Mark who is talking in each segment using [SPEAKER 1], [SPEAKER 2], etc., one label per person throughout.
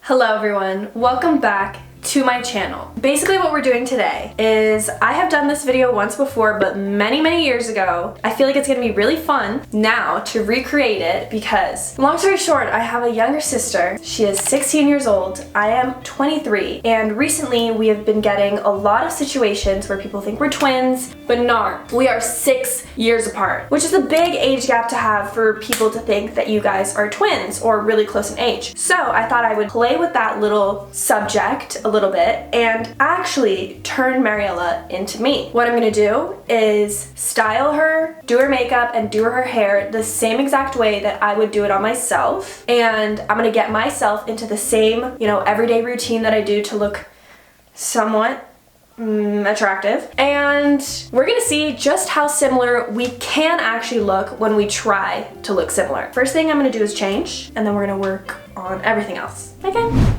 [SPEAKER 1] Hello everyone, welcome back to my channel. Basically what we're doing today is I have done this video once before, but many years ago. I feel like it's gonna be really fun now to recreate it because, long story short, I have a younger sister. She is 16 years old. I am 23, and recently we have been getting a lot of situations where people think we're twins, but not. We are 6 years apart, which is a big age gap to have for people to think that you guys are twins or really close in age. So I thought I would play with that little subject a little bit and actually turn Mariella into me. What I'm gonna do is style her, do her makeup, and do her hair the same exact way that I would do it on myself. And I'm gonna get myself into the same, everyday routine that I do to look somewhat attractive. And we're gonna see just how similar we can actually look when we try to look similar. First thing I'm gonna do is change, and then we're gonna work on everything else. Okay?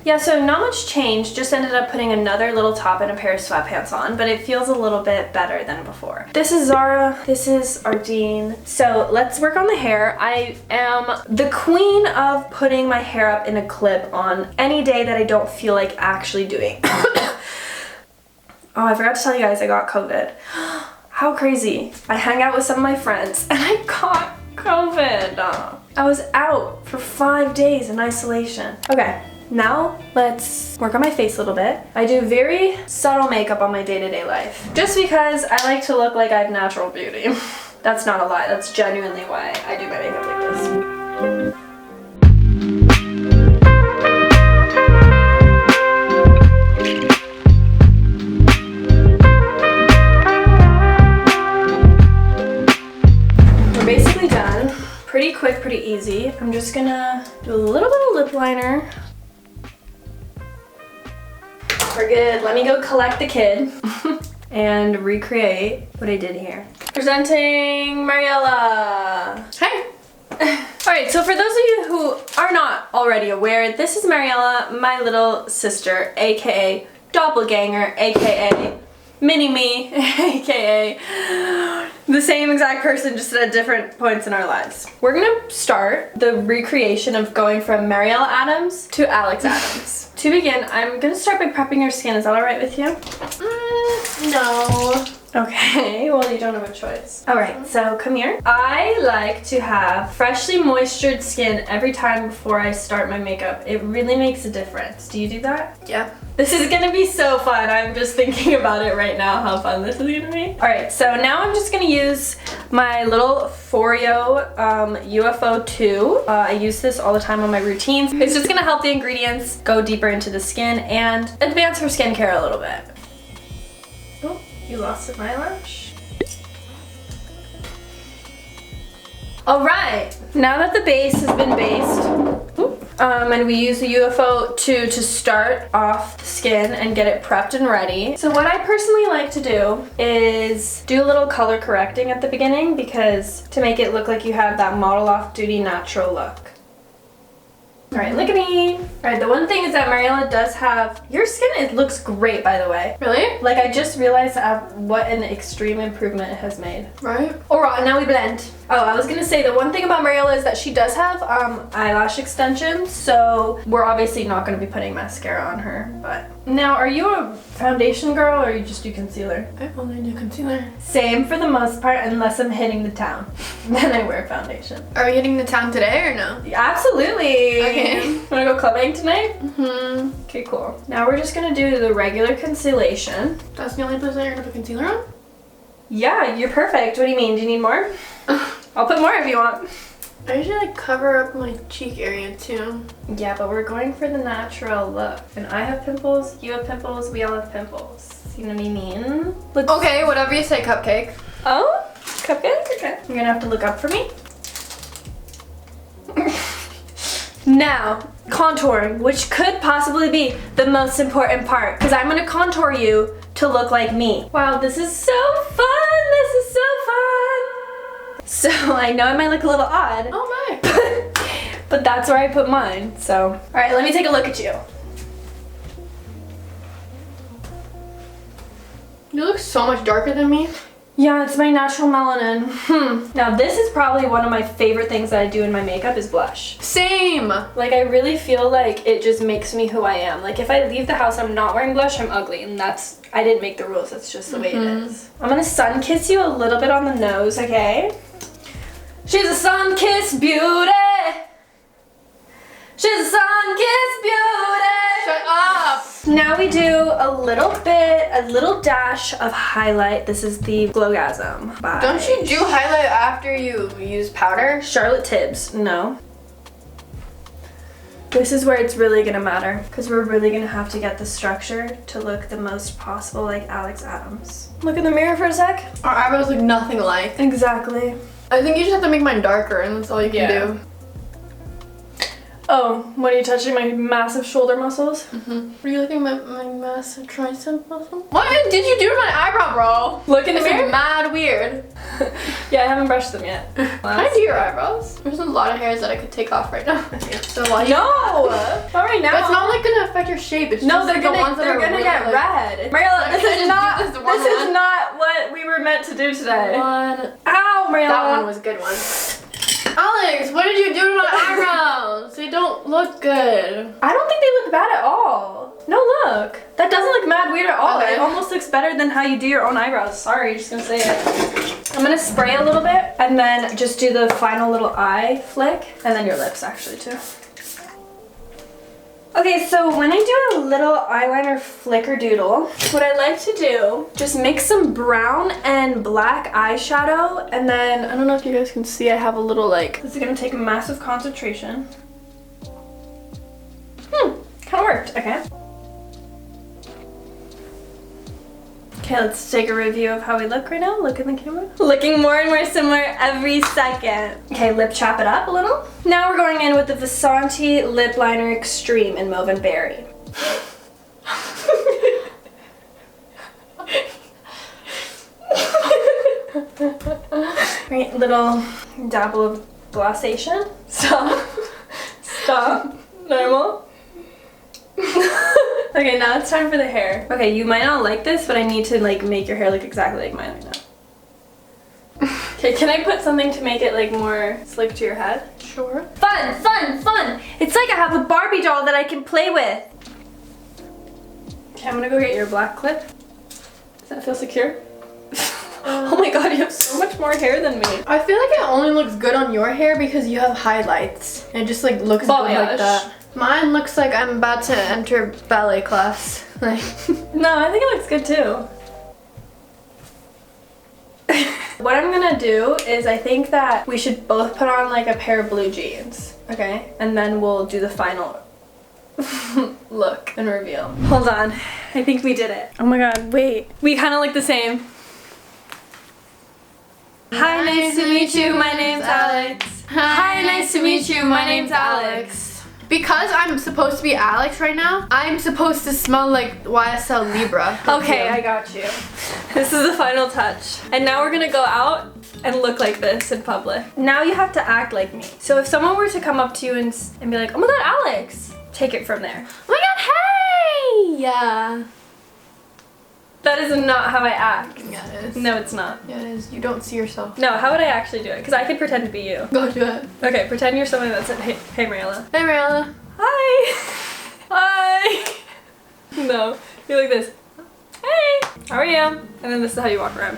[SPEAKER 1] Yeah, so not much change, just ended up putting another little top and a pair of sweatpants on, but it feels a little bit better than before. This is Zara, this is Ardeen. So let's work on the hair. I am the queen of putting my hair up in a clip on any day that I don't feel like actually doing. Oh, I forgot to tell you guys I got COVID. How crazy. I hung out with some of my friends and I got COVID. I was out for 5 days in isolation. Okay. Now, let's work on my face a little bit. I do very subtle makeup on my day-to-day life, just because I like to look like I have natural beauty. That's not a lie, that's genuinely why I do my makeup like this. We're basically done. Pretty quick, pretty easy. I'm just gonna do a little bit of lip liner. We're good. Let me go collect the kid and recreate what I did here. Presenting Mariella. Hi. Alright, so for those of you who are not already aware, this is Mariella, my little sister, aka doppelganger, aka mini-me, aka the same exact person, just at different points in our lives. We're gonna start the recreation of going from Mariella Adams to Alex Adams. To begin, I'm gonna start by prepping your skin. Is that alright with you? No. Okay, well you don't have a choice. Alright, so come here. I like to have freshly moistured skin every time before I start my makeup. It really makes a difference. Do you do that? Yeah. This is gonna be so fun. I'm just thinking about it right now, how fun this is gonna be. Alright, so now I'm just gonna use my little Foreo UFO 2. I use this all the time on my routines. It's just gonna help the ingredients go deeper into the skin and advance her skincare a little bit. Oh, you lost an eyelash. Alright, now that the base has been based, and we use the UFO 2 to start off the skin and get it prepped and ready. So what I personally like to do is do a little color correcting at the beginning, because to make it look like you have that model off-duty natural look. Alright, look at me. Alright, the one thing is that Mariella does have, your skin, it looks great, by the way. Really? Like, I just realized what an extreme improvement it has made. Right. Alright, now we blend. Oh, I was gonna say, the one thing about Mariella is that she does have eyelash extensions, so we're obviously not gonna be putting mascara on her, but. Now, are you a foundation girl, or you just do concealer? I only do concealer. Same for the most part, unless I'm hitting the town. Then I wear foundation.
[SPEAKER 2] Are we hitting the town today or no?
[SPEAKER 1] Absolutely.
[SPEAKER 2] Okay.
[SPEAKER 1] Wanna go clubbing tonight?
[SPEAKER 2] Mm-hmm.
[SPEAKER 1] Okay, cool. Now we're just gonna do the regular concealation.
[SPEAKER 2] That's the only place that you're gonna put concealer on?
[SPEAKER 1] Yeah, you're perfect. What do you mean? Do you need more? I'll put more if you want.
[SPEAKER 2] I usually cover up my cheek area too.
[SPEAKER 1] Yeah, but we're going for the natural look. And I have pimples, you have pimples, we all have pimples. You know what I mean?
[SPEAKER 2] Okay, whatever you say, cupcake.
[SPEAKER 1] Oh? Cupcake? Okay. You're gonna have to look up for me. Now, contouring, which could possibly be the most important part, because I'm gonna contour you to look like me. Wow, this is so fun! This is so fun! So I know I might look a little odd.
[SPEAKER 2] Oh my!
[SPEAKER 1] But that's where I put mine, so. All right, let me take a look at you.
[SPEAKER 2] You look so much darker than me.
[SPEAKER 1] Yeah, it's my natural melanin. Now this is probably one of my favorite things that I do in my makeup is blush.
[SPEAKER 2] Same.
[SPEAKER 1] Like I really feel like it just makes me who I am. Like if I leave the house I'm not wearing blush, I'm ugly, and I didn't make the rules, that's just the way it is. I'm gonna sun kiss you a little bit on the nose, okay? She's a sun-kissed beauty. She's a sun-kissed beauty.
[SPEAKER 2] Shut up.
[SPEAKER 1] Now we do a little dash of highlight. This is the Glowgasm by
[SPEAKER 2] Don't you do highlight after you use powder?
[SPEAKER 1] Charlotte Tibbs. No. This is where it's really gonna matter because we're really gonna have to get the structure to look the most possible like Alex Adams. Look in the mirror for a sec.
[SPEAKER 2] Our eyebrows look nothing alike.
[SPEAKER 1] Exactly.
[SPEAKER 2] I think you just have to make mine darker and that's all you can do.
[SPEAKER 1] Oh, what are you touching? My massive shoulder muscles?
[SPEAKER 2] Were you looking at my massive tricep muscle? What did you do to my eyebrow, bro?
[SPEAKER 1] Look in the mirror.
[SPEAKER 2] It's mad weird.
[SPEAKER 1] Yeah, I haven't brushed them yet.
[SPEAKER 2] Can I do your eyebrows? There's a lot of hairs that I could take off right now. So why
[SPEAKER 1] No! Not right now.
[SPEAKER 2] But it's not like gonna affect your shape. It's
[SPEAKER 1] No,
[SPEAKER 2] just
[SPEAKER 1] they're
[SPEAKER 2] like
[SPEAKER 1] gonna,
[SPEAKER 2] the ones that
[SPEAKER 1] they're
[SPEAKER 2] are
[SPEAKER 1] gonna
[SPEAKER 2] really,
[SPEAKER 1] get
[SPEAKER 2] like,
[SPEAKER 1] red. Mariella,
[SPEAKER 2] I
[SPEAKER 1] this
[SPEAKER 2] could've
[SPEAKER 1] is
[SPEAKER 2] just
[SPEAKER 1] not
[SPEAKER 2] did this one.
[SPEAKER 1] not what we were meant to do today.
[SPEAKER 2] One.
[SPEAKER 1] Ow, Mariella.
[SPEAKER 2] That one was a good one. Alex, what did you do to my eyebrows? They don't look good.
[SPEAKER 1] I don't think they look bad at all. No, look. That doesn't look mad weird at all.
[SPEAKER 2] Okay.
[SPEAKER 1] It almost looks better than how you do your own eyebrows. Sorry, just gonna say it. I'm gonna spray a little bit and then just do the final little eye flick and then your lips actually too. Okay, so when I do a little eyeliner flicker doodle, what I like to do, just mix some brown and black eyeshadow, and then, I don't know if you guys can see, I have a little like, this is gonna take massive concentration. Kinda worked, okay. Okay, let's take a review of how we look right now. Look in the camera. Looking more and more similar every second. Okay, lip chap it up a little. Now we're going in with the Vasanti Lip Liner Extreme in Mauve and Berry. Right, little dabble of glossation. Stop. Stop. Normal. Okay, now it's time for the hair. Okay, you might not like this, but I need to like make your hair look exactly like mine right now. Okay, can I put something to make it like more slick to your head?
[SPEAKER 2] Sure.
[SPEAKER 1] Fun, fun, fun! It's like I have a Barbie doll that I can play with. Okay, I'm gonna go get your black clip. Does that feel secure? Oh my god, you have so much more hair than me.
[SPEAKER 2] I feel like it only looks good on your hair because you have highlights. And it just like looks good like that. Mine looks like I'm about to enter ballet class. Like
[SPEAKER 1] no, I think it looks good too. What I'm gonna do is I think that we should both put on like a pair of blue jeans, okay? And then we'll do the final look and reveal. Hold on, I think we did it. Oh my god, wait. We kind of look the same. Hi, nice to meet you, my name's Alex. Hi, nice to meet you, my name's Alex.
[SPEAKER 2] because I'm supposed to be Alex right now, I'm supposed to smell like YSL Libra.
[SPEAKER 1] Okay, I got you. This is the final touch. And now we're gonna go out and look like this in public. Now you have to act like me. So if someone were to come up to you and be like, oh my god, Alex, take it from there.
[SPEAKER 2] Oh my god, hey! Yeah.
[SPEAKER 1] That is not how I act.
[SPEAKER 2] Yeah, it is.
[SPEAKER 1] No, it's not.
[SPEAKER 2] Yeah, it is. You don't see yourself.
[SPEAKER 1] No, how would I actually do it? Because I could pretend to be you.
[SPEAKER 2] Go do it.
[SPEAKER 1] Okay, pretend you're someone that said, hey Mariella.
[SPEAKER 2] Hey, Mariella.
[SPEAKER 1] Hi. Hi. No, you're like this. Hey, how are you? And then this is how you walk around.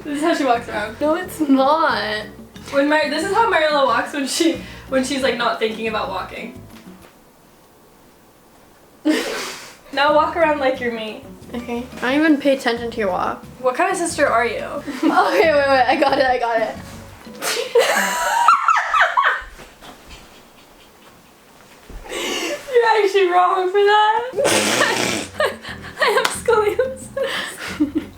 [SPEAKER 1] This is how she walks around.
[SPEAKER 2] No, it's not.
[SPEAKER 1] This is how Mariella walks when she's like not thinking about walking. Now walk around like you're me.
[SPEAKER 2] Okay. I don't even pay attention to your walk.
[SPEAKER 1] What kind of sister are you?
[SPEAKER 2] Okay, wait. I got it.
[SPEAKER 1] You're actually wrong for that. I have scoliosis.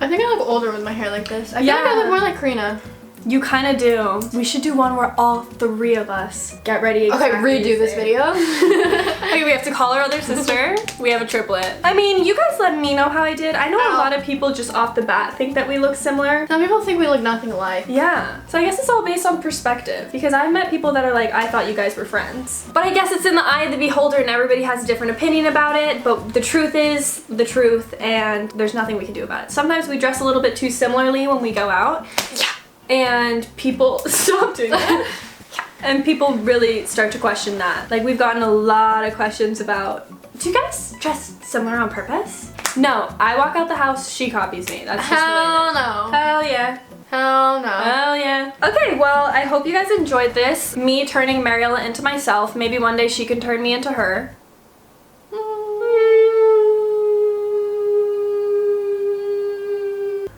[SPEAKER 2] I think I look older with my hair like this. I feel like I look more like Karina.
[SPEAKER 1] You kind of do. We should do one where all 3 of us get ready.
[SPEAKER 2] Okay, redo this video.
[SPEAKER 1] Okay, we have to call our other sister. We have a triplet. I mean, you guys let me know how I did. I know a lot of people just off the bat think that we look similar.
[SPEAKER 2] Some people think we look nothing alike.
[SPEAKER 1] Yeah. So I guess it's all based on perspective, because I've met people that are like, I thought you guys were friends. But I guess it's in the eye of the beholder and everybody has a different opinion about it, but the truth is the truth and there's nothing we can do about it. Sometimes we dress a little bit too similarly when we go out. Yeah. And people stop doing that. And people really start to question that. Like, we've gotten a lot of questions about, do you guys dress similar on purpose? No, I walk out the house, she copies me. That's just the way it is.
[SPEAKER 2] Hell no.
[SPEAKER 1] Hell yeah.
[SPEAKER 2] Hell no.
[SPEAKER 1] Hell yeah. Okay, well, I hope you guys enjoyed this. Me turning Mariela into myself. Maybe one day she can turn me into her.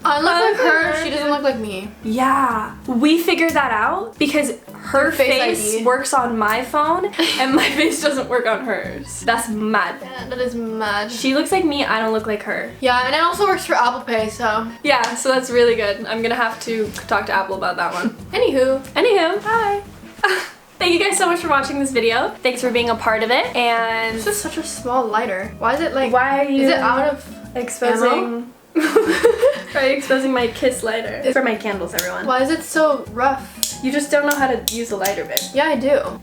[SPEAKER 2] I look like her, she doesn't look like me.
[SPEAKER 1] Yeah. We figured that out because her face
[SPEAKER 2] ID
[SPEAKER 1] works on my phone and my face doesn't work on hers. That's mad.
[SPEAKER 2] Yeah, that is mad.
[SPEAKER 1] She looks like me, I don't look like her.
[SPEAKER 2] Yeah, and it also works for Apple Pay, so.
[SPEAKER 1] Yeah, so that's really good. I'm gonna have to talk to Apple about that one. Anywho, hi. Thank you guys so much for watching this video. Thanks for being a part of it, and...
[SPEAKER 2] This is such a small lighter. Why is it like...
[SPEAKER 1] Why are you...
[SPEAKER 2] Is it out of
[SPEAKER 1] exposing... Why are you exposing my kiss lighter? It's for my candles, everyone.
[SPEAKER 2] Why is it so rough?
[SPEAKER 1] You just don't know how to use a lighter, babe.
[SPEAKER 2] Yeah, I do.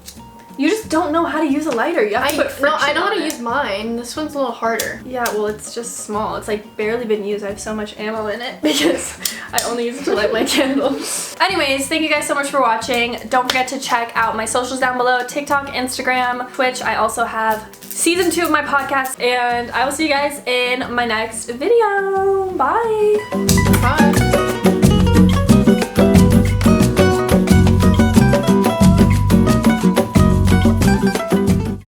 [SPEAKER 1] You just don't know how to use a lighter. You have to put friction
[SPEAKER 2] No, I know how to
[SPEAKER 1] on it.
[SPEAKER 2] use mine. This one's a little harder.
[SPEAKER 1] Yeah, well, it's just small. It's like barely been used. I have so much ammo in it because I only use it to light my candles. Anyways, thank you guys so much for watching. Don't forget to check out my socials down below. TikTok, Instagram, Twitch. I also have season 2 of my podcast, and I will see you guys in my next video. Bye.
[SPEAKER 2] Bye.